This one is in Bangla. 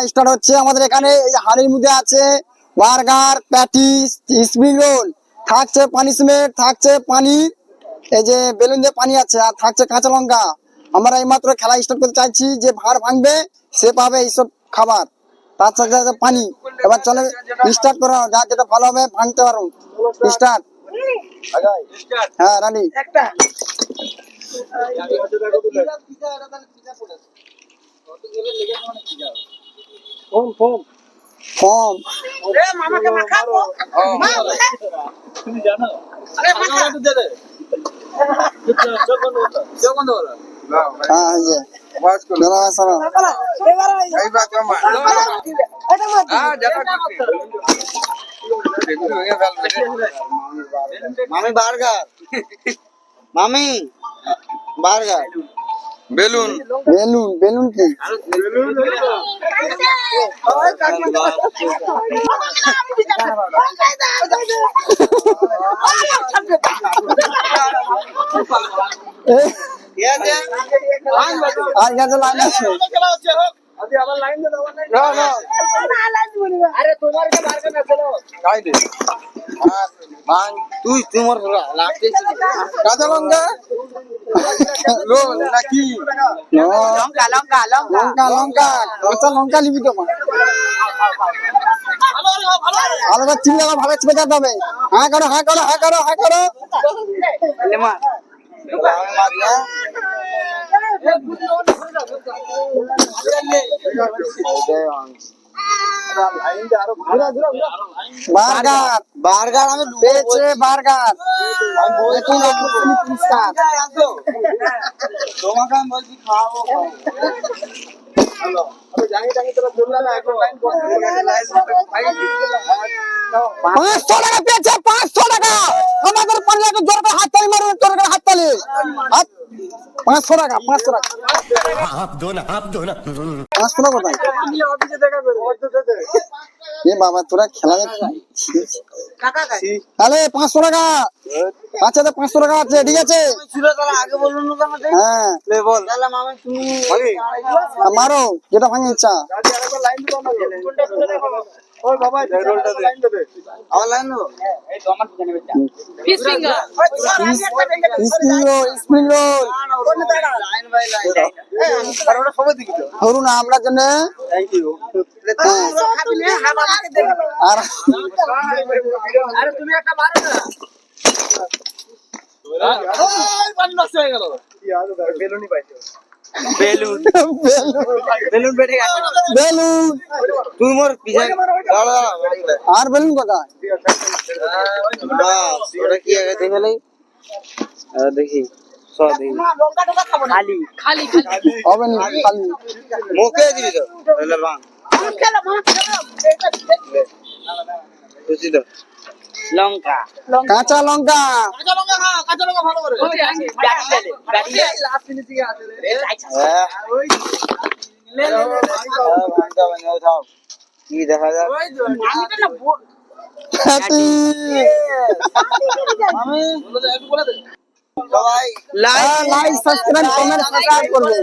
স্টার্ট হচ্ছে আমাদের এখানে। এই যে হাড়ির মধ্যে আছে বার্গার, প্যাটিস, স্প্রিং রোল, থাকছে পানিশমেন্ট, থাকছে পানির, এই যে বেলুন দিয়ে পানি আছে, আর থাকছে কাঁচা লঙ্কা। আমরা এইমাত্র খেলা স্টার্ট করতে চাইছি, যে ভার ভাঙবে সে পাবে এইসব খাবার, তার সাথে সাথে পানি। এবার চলে স্টার্ট করো, যার যেটা ভালো হবে ভাঙতে পারো। স্টার্ট। হ্যাঁ রানি। ফর্ম তুমি জানো? আরে মাখা দে দে। যোগ বন্ধ করো। হ্যাঁ এই যে ওয়াচ করো দাদা সারা এই বাত মা হ্যাঁ যেটা করছি মামি বার্গার, মামি বার্গার, বেলুন বেলুন বেলুন কি আর কাছে লাইন আছে আরে আবার লাইন দে দাও না না লাইন বলি আরে তোমার কে বার্গার না চলো খাই দে আর ভাঙ তুই তোমার লাগছে কাঁচা লঙ্কা লো নাকি লঙ্কা লঙ্কা লঙ্কা লঙ্কা কাঁচা লঙ্কা নিবি তো মা ভালো ভালো চিনি লাগা ভালো চিপে দিতে হবে হ্যাঁ করো হ্যাঁ করো হ্যাঁ করো হ্যাঁ করো লে মা মারিয়া বার্গার বার্গার আমি পেয়েছে বার্গার তোমাকে আমি বলছি খাওয়াবো জানি জানি তোরা বললা না এখন লাইন 500 টাকা পেয়েছে 500 টাকা আমাদের পারলে একটু জোর করে হাত তালি মারো জোর করে হাত তালি 500 টাকা 500 টাকা आप दो ना 500 টাকা কোথায় অফিসে দেখা করে এ বাবা তোরা খেলা দেখছিস টাকা কাই তাহলে 500 টাকা আচ্ছা তো 500 টাকা আছে ঠিক আছে ছিল তাহলে আগে বলুন না আমাকে হ্যাঁ লে বল তাহলে মামা তুমি মারো যেটা ভাঙে ইচ্ছা দাদি আরেকবার লাইন দিও না কোনটা খুলে দেখো ওই বাবা রোলটা দে লাইন দে আমার লাইন দাও এই তো আমার পিছনে বেটা ফিশ ফিঙ্গার স্প্রিং রোল কোন দাঁড়া লাইন বাই লাইন আর ওটা সবাই দিবি তো ধরুন না আমরা জন্য থ্যাংক ইউ খাবিলে আমাকে দে আর আরে তুমি একটা মারো না ওই বান্নাস হয়ে গেল কি আর বেলুনই পাইছো বেলুন বেলুন বেটে গেছে বেলুন তুই মোর পিছে দাঁড়া আর বেলুন কোথায় ওটা কি আগে দেখে লই দেখি সব দেখি লঙ্কা টোকা খাবো না খালি খালি হবে না খালি মুখে দিবি তো তাহলে বাং খেলা মা খেলা বুঝি তো লঙ্কা কাঁচা লঙ্কা কাঁচা লঙ্কা খা কাঁচা লঙ্কা ভালো করে গাড়ি লাস্ট ফিনিশিং আছে হ্যাঁ ওই লে লে ভাঙটা বানাও দাও কি দেখা যায় ওই তো আমি তো না আমি বলে দে একটু বলে দে সবাই লাইক সাবস্ক্রাইব কমেন্ট শেয়ার করবে।